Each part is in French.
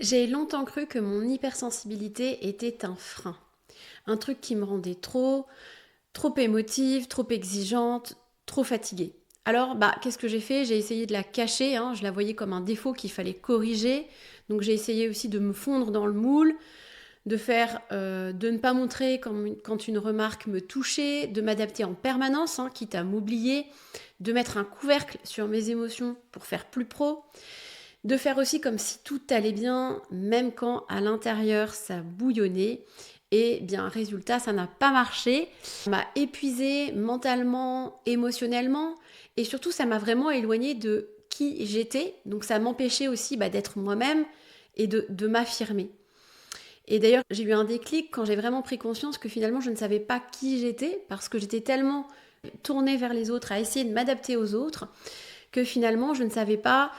J'ai longtemps cru que mon hypersensibilité était un frein. Un truc qui me rendait trop émotive, trop exigeante, trop fatiguée. Alors, qu'est-ce que j'ai fait? J'ai essayé de la cacher, je la voyais comme un défaut qu'il fallait corriger. Donc j'ai essayé aussi de me fondre dans le moule, de ne pas montrer quand une remarque me touchait, de m'adapter en permanence, quitte à m'oublier, de mettre un couvercle sur mes émotions pour faire plus pro. De faire aussi comme si tout allait bien, même quand à l'intérieur ça bouillonnait. Et bien, résultat, ça n'a pas marché. Ça m'a épuisée mentalement, émotionnellement. Et surtout, ça m'a vraiment éloignée de qui j'étais. Donc ça m'empêchait aussi d'être moi-même et de m'affirmer. Et d'ailleurs, j'ai eu un déclic quand j'ai vraiment pris conscience que finalement, je ne savais pas qui j'étais parce que j'étais tellement tournée vers les autres, à essayer de m'adapter aux autres, que finalement, je ne savais pas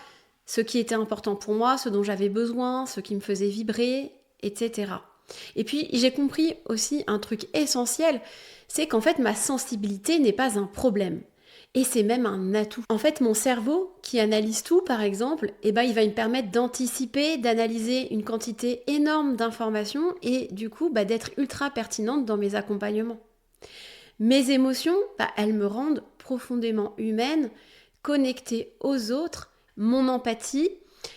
ce qui était important pour moi, ce dont j'avais besoin, ce qui me faisait vibrer, etc. Et puis j'ai compris aussi un truc essentiel, c'est qu'en fait ma sensibilité n'est pas un problème. Et c'est même un atout. En fait, mon cerveau, qui analyse tout, par exemple, il va me permettre d'anticiper, d'analyser une quantité énorme d'informations et du coup d'être ultra pertinente dans mes accompagnements. Mes émotions, elles me rendent profondément humaine, connectée aux autres. Mon empathie,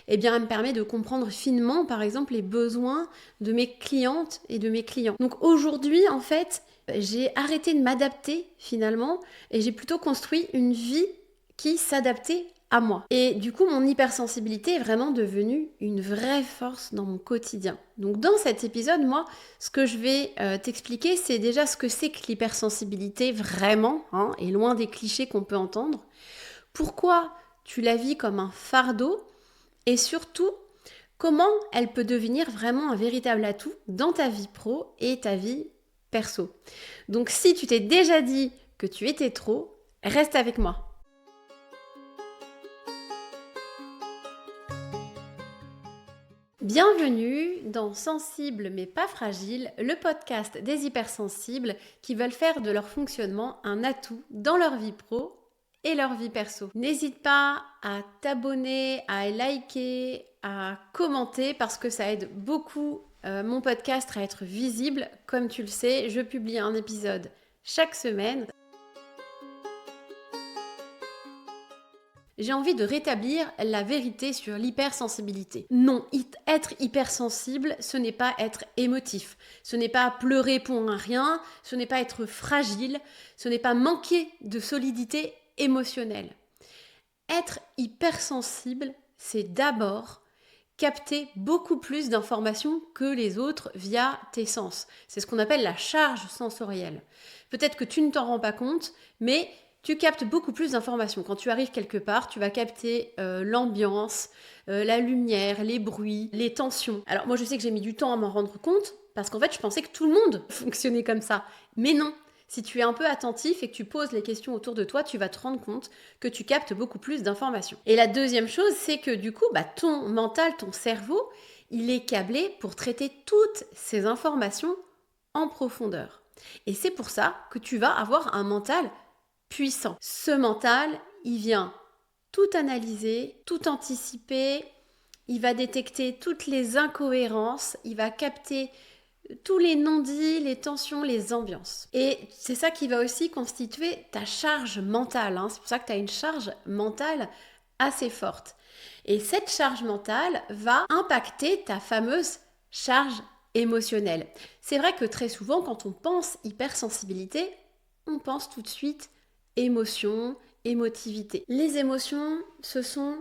elle me permet de comprendre finement, par exemple, les besoins de mes clientes et de mes clients. Donc aujourd'hui, en fait, j'ai arrêté de m'adapter finalement et j'ai plutôt construit une vie qui s'adaptait à moi. Et du coup, mon hypersensibilité est vraiment devenue une vraie force dans mon quotidien. Donc dans cet épisode, moi, ce que je vais t'expliquer, c'est déjà ce que c'est que l'hypersensibilité vraiment, et loin des clichés qu'on peut entendre. Pourquoi tu la vis comme un fardeau et surtout, comment elle peut devenir vraiment un véritable atout dans ta vie pro et ta vie perso. Donc si tu t'es déjà dit que tu étais trop, reste avec moi. Bienvenue dans Sensible mais pas fragile, le podcast des hypersensibles qui veulent faire de leur fonctionnement un atout dans leur vie pro et leur vie perso. N'hésite pas à t'abonner, à liker, à commenter parce que ça aide beaucoup mon podcast à être visible. Comme tu le sais, je publie un épisode chaque semaine. J'ai envie de rétablir la vérité sur l'hypersensibilité. Non, être hypersensible, ce n'est pas être émotif. Ce n'est pas pleurer pour un rien, ce n'est pas être fragile, ce n'est pas manquer de solidité émotionnelle. Être hypersensible, c'est d'abord capter beaucoup plus d'informations que les autres via tes sens. C'est ce qu'on appelle la charge sensorielle. Peut-être que tu ne t'en rends pas compte, mais tu captes beaucoup plus d'informations. Quand tu arrives quelque part, tu vas capter l'ambiance, la lumière, les bruits, les tensions. Alors moi, je sais que j'ai mis du temps à m'en rendre compte, parce qu'en fait, je pensais que tout le monde fonctionnait comme ça. Mais non, si tu es un peu attentif et que tu poses les questions autour de toi, tu vas te rendre compte que tu captes beaucoup plus d'informations. Et la deuxième chose, c'est que du coup, ton mental, ton cerveau, il est câblé pour traiter toutes ces informations en profondeur. Et c'est pour ça que tu vas avoir un mental puissant. Ce mental, il vient tout analyser, tout anticiper, il va détecter toutes les incohérences, il va capter tous les non-dits, les tensions, les ambiances. Et c'est ça qui va aussi constituer ta charge mentale. C'est pour ça que tu as une charge mentale assez forte. Et cette charge mentale va impacter ta fameuse charge émotionnelle. C'est vrai que très souvent, quand on pense hypersensibilité, on pense tout de suite émotion, émotivité. Les émotions, ce sont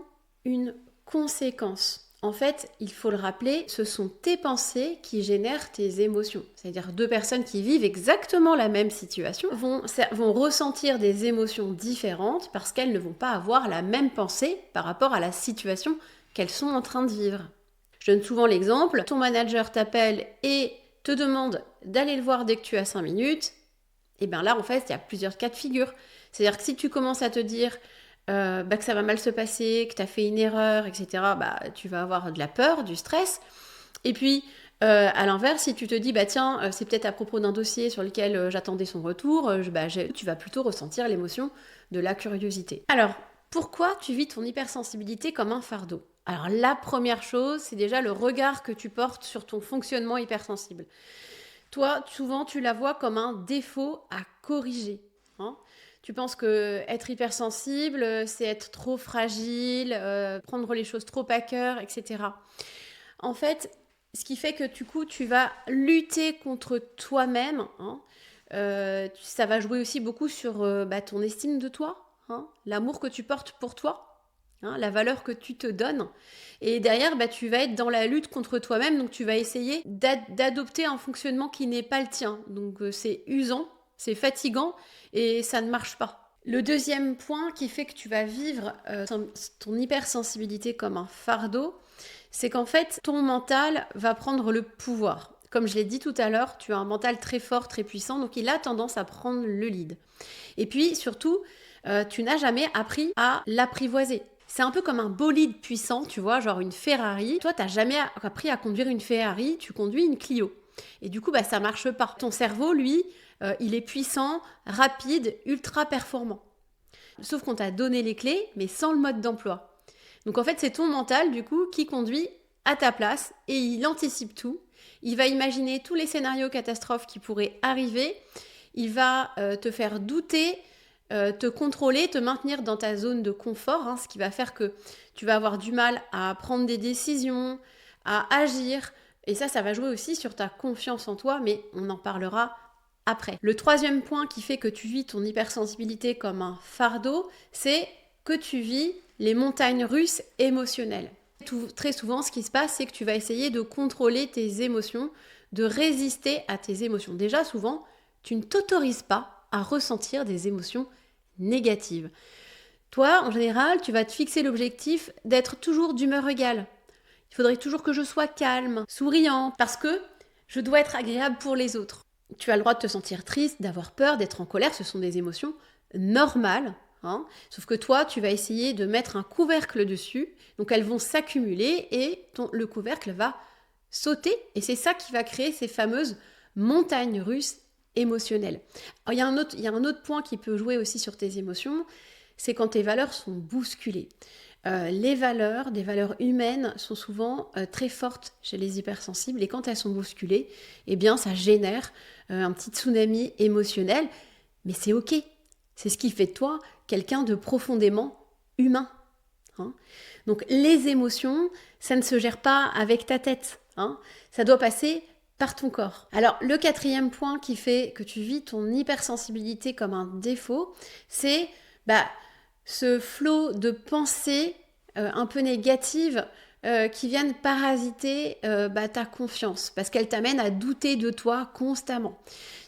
une conséquence. En fait, il faut le rappeler, ce sont tes pensées qui génèrent tes émotions. C'est-à-dire deux personnes qui vivent exactement la même situation vont ressentir des émotions différentes parce qu'elles ne vont pas avoir la même pensée par rapport à la situation qu'elles sont en train de vivre. Je donne souvent l'exemple, ton manager t'appelle et te demande d'aller le voir dès que tu as 5 minutes. Et bien là, en fait, il y a plusieurs cas de figure. C'est-à-dire que si tu commences à te dire que ça va mal se passer, que tu as fait une erreur, etc., tu vas avoir de la peur, du stress. Et puis, à l'inverse, si tu te dis, tiens, c'est peut-être à propos d'un dossier sur lequel j'attendais son retour, tu vas plutôt ressentir l'émotion de la curiosité. Alors, pourquoi tu vis ton hypersensibilité comme un fardeau ? Alors la première chose, c'est déjà le regard que tu portes sur ton fonctionnement hypersensible. Toi, souvent, tu la vois comme un défaut à corriger, hein. Tu penses que être hypersensible, c'est être trop fragile, prendre les choses trop à cœur, etc. En fait, ce qui fait que du coup, tu vas lutter contre toi-même, hein. Ça va jouer aussi beaucoup sur ton estime de toi, hein, l'amour que tu portes pour toi, hein, la valeur que tu te donnes. Et derrière, tu vas être dans la lutte contre toi-même, donc tu vas essayer d'adopter un fonctionnement qui n'est pas le tien. Donc c'est usant, c'est fatigant et ça ne marche pas. Le deuxième point qui fait que tu vas vivre ton hypersensibilité comme un fardeau, c'est qu'en fait, ton mental va prendre le pouvoir. Comme je l'ai dit tout à l'heure, tu as un mental très fort, très puissant, donc il a tendance à prendre le lead. Et puis, surtout, tu n'as jamais appris à l'apprivoiser. C'est un peu comme un bolide puissant, tu vois, genre une Ferrari. Toi, tu n'as jamais appris à conduire une Ferrari, tu conduis une Clio. Et du coup, ça marche pas. Ton cerveau, lui, il est puissant, rapide, ultra performant. Sauf qu'on t'a donné les clés, mais sans le mode d'emploi. Donc en fait, c'est ton mental, du coup, qui conduit à ta place et il anticipe tout. Il va imaginer tous les scénarios catastrophes qui pourraient arriver. Il va te faire douter, te contrôler, te maintenir dans ta zone de confort, hein, ce qui va faire que tu vas avoir du mal à prendre des décisions, à agir. Et ça va jouer aussi sur ta confiance en toi, mais on en parlera après. Le troisième point qui fait que tu vis ton hypersensibilité comme un fardeau, c'est que tu vis les montagnes russes émotionnelles. Très souvent, ce qui se passe, c'est que tu vas essayer de contrôler tes émotions, de résister à tes émotions. Déjà, souvent, tu ne t'autorises pas à ressentir des émotions négatives. Toi, en général, tu vas te fixer l'objectif d'être toujours d'humeur égale. Il faudrait toujours que je sois calme, souriant, parce que je dois être agréable pour les autres. Tu as le droit de te sentir triste, d'avoir peur, d'être en colère, ce sont des émotions normales. Hein, sauf que toi, tu vas essayer de mettre un couvercle dessus, donc elles vont s'accumuler et le couvercle va sauter et c'est ça qui va créer ces fameuses montagnes russes émotionnelles. Alors, il y a un autre point qui peut jouer aussi sur tes émotions, c'est quand tes valeurs sont bousculées. Les valeurs, des valeurs humaines, sont souvent très fortes chez les hypersensibles et quand elles sont bousculées, eh bien ça génère un petit tsunami émotionnel, mais c'est ok. C'est ce qui fait de toi quelqu'un de profondément humain. Hein. Donc les émotions, ça ne se gère pas avec ta tête. Hein. Ça doit passer par ton corps. Alors le quatrième point qui fait que tu vis ton hypersensibilité comme un défaut, c'est ce flot de pensées un peu négatives qui viennent parasiter ta confiance parce qu'elles t'amènent à douter de toi constamment.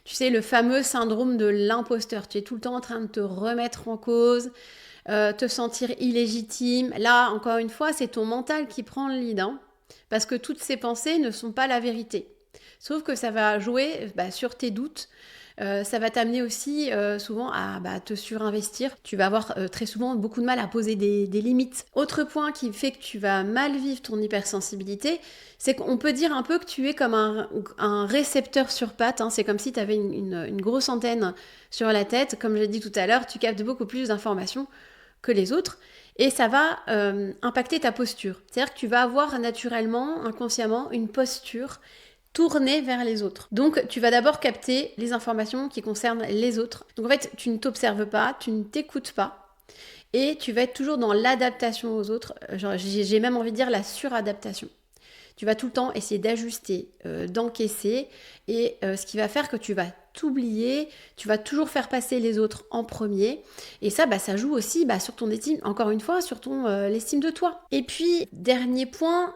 Tu sais, le fameux syndrome de l'imposteur. Tu es tout le temps en train de te remettre en cause, te sentir illégitime. Là, encore une fois, c'est ton mental qui prend le lead, hein, parce que toutes ces pensées ne sont pas la vérité. Sauf que ça va jouer sur tes doutes. Ça va t'amener aussi souvent à te surinvestir. Tu vas avoir très souvent beaucoup de mal à poser des limites. Autre point qui fait que tu vas mal vivre ton hypersensibilité, c'est qu'on peut dire un peu que tu es comme un récepteur sur pattes. Hein. C'est comme si tu avais une grosse antenne sur la tête. Comme j'ai dit tout à l'heure, tu captes beaucoup plus d'informations que les autres. Et ça va impacter ta posture. C'est-à-dire que tu vas avoir naturellement, inconsciemment, une posture tourner vers les autres. Donc, tu vas d'abord capter les informations qui concernent les autres. Donc, en fait, tu ne t'observes pas, tu ne t'écoutes pas, et tu vas être toujours dans l'adaptation aux autres. J'ai même envie de dire la suradaptation. Tu vas tout le temps essayer d'ajuster, d'encaisser, et ce qui va faire que tu vas t'oublier, tu vas toujours faire passer les autres en premier, et ça joue aussi sur ton estime, encore une fois, sur l'estime de toi. Et puis, dernier point,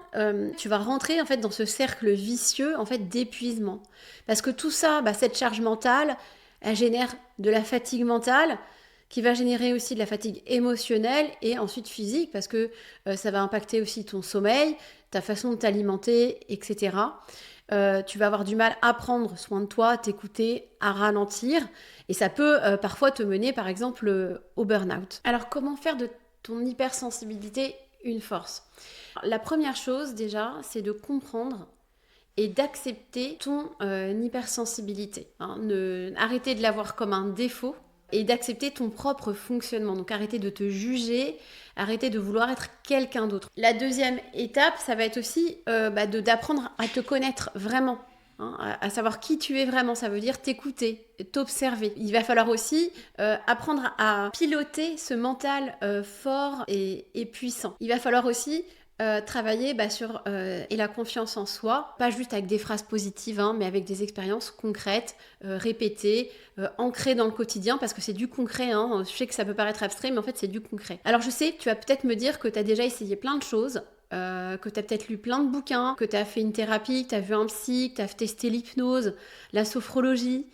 tu vas rentrer en fait dans ce cercle vicieux en fait d'épuisement, parce que tout ça, cette charge mentale, elle génère de la fatigue mentale, qui va générer aussi de la fatigue émotionnelle et ensuite physique, parce que ça va impacter aussi ton sommeil, ta façon de t'alimenter, etc. Tu vas avoir du mal à prendre soin de toi, t'écouter, à ralentir, et ça peut parfois te mener par exemple au burn-out. Alors comment faire de ton hypersensibilité une force ? La première chose déjà, c'est de comprendre et d'accepter ton hypersensibilité. Hein. Arrêter de la voir comme un défaut, et d'accepter ton propre fonctionnement. Donc arrêter de te juger, arrêter de vouloir être quelqu'un d'autre. La deuxième étape, ça va être aussi d'apprendre à te connaître vraiment. À savoir qui tu es vraiment, ça veut dire t'écouter, t'observer. Il va falloir aussi apprendre à piloter ce mental fort et puissant. Il va falloir aussi travailler sur la confiance en soi, pas juste avec des phrases positives, mais avec des expériences concrètes, répétées, ancrées dans le quotidien, parce que c'est du concret. Je sais que ça peut paraître abstrait, mais en fait c'est du concret. Alors je sais, tu vas peut-être me dire que tu as déjà essayé plein de choses, que tu as peut-être lu plein de bouquins, que tu as fait une thérapie, que tu as vu un psy, que tu as testé l'hypnose, la sophrologie.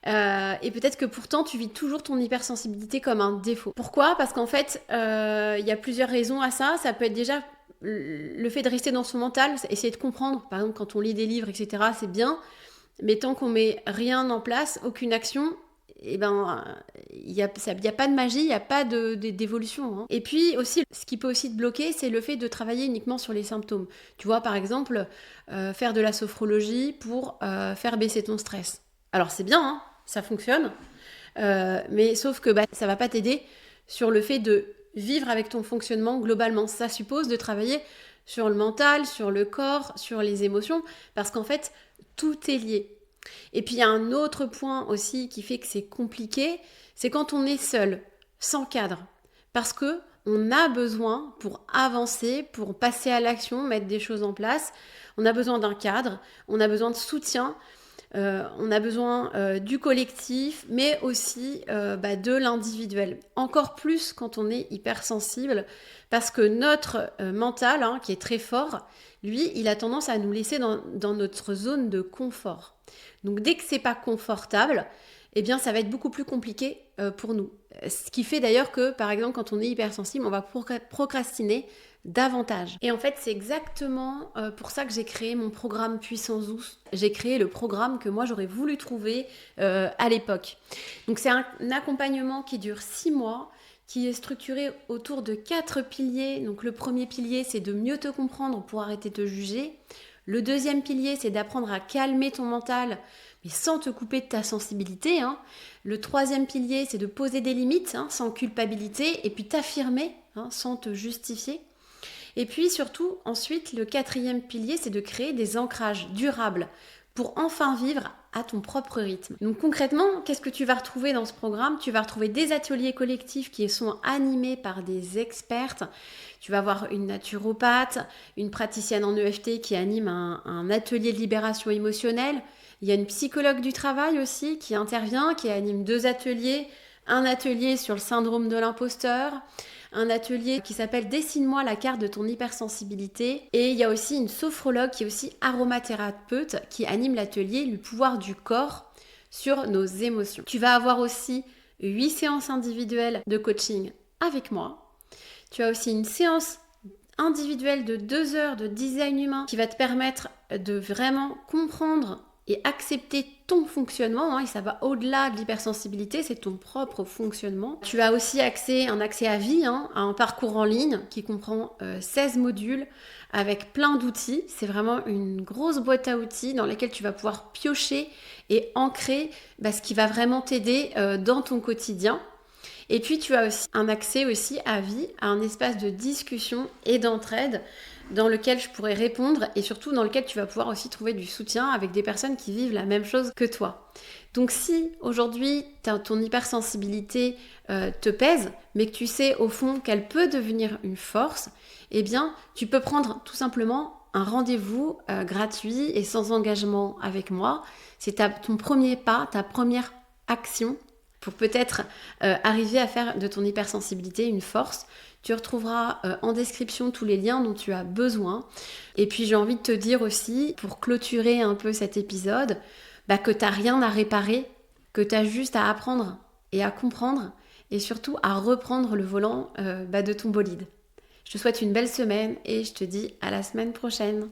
Et peut-être que pourtant tu vis toujours ton hypersensibilité comme un défaut. Pourquoi ? Parce qu'en fait, il y a plusieurs raisons à ça. Ça peut être déjà le fait de rester dans son mental, essayer de comprendre. Par exemple, quand on lit des livres, etc., c'est bien. Mais tant qu'on met rien en place, aucune action, il n'y a pas de magie, il n'y a pas d'évolution. Et puis aussi, ce qui peut aussi te bloquer, c'est le fait de travailler uniquement sur les symptômes. Tu vois, par exemple, faire de la sophrologie pour faire baisser ton stress. Alors c'est bien, ça fonctionne, mais sauf que ça va pas t'aider sur le fait de vivre avec ton fonctionnement globalement. Ça suppose de travailler sur le mental, sur le corps, sur les émotions, parce qu'en fait, tout est lié. Et puis il y a un autre point aussi qui fait que c'est compliqué, c'est quand on est seul, sans cadre. Parce que on a besoin, pour avancer, pour passer à l'action, mettre des choses en place, on a besoin d'un cadre, on a besoin de soutien, on a besoin du collectif, mais aussi de l'individuel. Encore plus quand on est hypersensible, parce que notre mental, qui est très fort, lui, il a tendance à nous laisser dans notre zone de confort. Donc dès que c'est pas confortable, eh bien ça va être beaucoup plus compliqué pour nous. Ce qui fait d'ailleurs que, par exemple, quand on est hypersensible, on va procrastiner davantage. Et en fait, c'est exactement pour ça que j'ai créé mon programme Puissance Douce. J'ai créé le programme que moi j'aurais voulu trouver à l'époque. Donc c'est un accompagnement qui dure 6 mois, qui est structuré autour de 4 piliers. Donc le premier pilier, c'est de mieux te comprendre pour arrêter de te juger. Le deuxième pilier, c'est d'apprendre à calmer ton mental, mais sans te couper de ta sensibilité. Le troisième pilier, c'est de poser des limites, sans culpabilité, et puis t'affirmer, sans te justifier. Et puis surtout, ensuite, le quatrième pilier, c'est de créer des ancrages durables pour enfin vivre à ton propre rythme. Donc concrètement, qu'est-ce que tu vas retrouver dans ce programme ? Tu vas retrouver des ateliers collectifs qui sont animés par des expertes. Tu vas avoir une naturopathe, une praticienne en EFT qui anime un atelier de libération émotionnelle. Il y a une psychologue du travail aussi qui intervient, qui anime 2 ateliers. Un atelier sur le syndrome de l'imposteur, un atelier qui s'appelle « Dessine-moi la carte de ton hypersensibilité ». Et il y a aussi une sophrologue qui est aussi aromathérapeute qui anime l'atelier « Le pouvoir du corps sur nos émotions ». Tu vas avoir aussi 8 séances individuelles de coaching avec moi. Tu as aussi une séance individuelle de 2 heures de design humain qui va te permettre de vraiment comprendre et accepter ton fonctionnement, et ça va au-delà de l'hypersensibilité, c'est ton propre fonctionnement. Tu as aussi un accès à vie, à un parcours en ligne qui comprend 16 modules avec plein d'outils. C'est vraiment une grosse boîte à outils dans laquelle tu vas pouvoir piocher et ancrer ce qui va vraiment t'aider dans ton quotidien. Et puis tu as aussi un accès aussi à vie, à un espace de discussion et d'entraide dans lequel je pourrais répondre et surtout dans lequel tu vas pouvoir aussi trouver du soutien avec des personnes qui vivent la même chose que toi. Donc si aujourd'hui ton hypersensibilité te pèse, mais que tu sais au fond qu'elle peut devenir une force, eh bien tu peux prendre tout simplement un rendez-vous gratuit et sans engagement avec moi. C'est ton premier pas, ta première action pour peut-être arriver à faire de ton hypersensibilité une force. Tu retrouveras en description tous les liens dont tu as besoin. Et puis j'ai envie de te dire aussi, pour clôturer un peu cet épisode, que tu n'as rien à réparer, que tu as juste à apprendre et à comprendre, et surtout à reprendre le volant de ton bolide. Je te souhaite une belle semaine et je te dis à la semaine prochaine.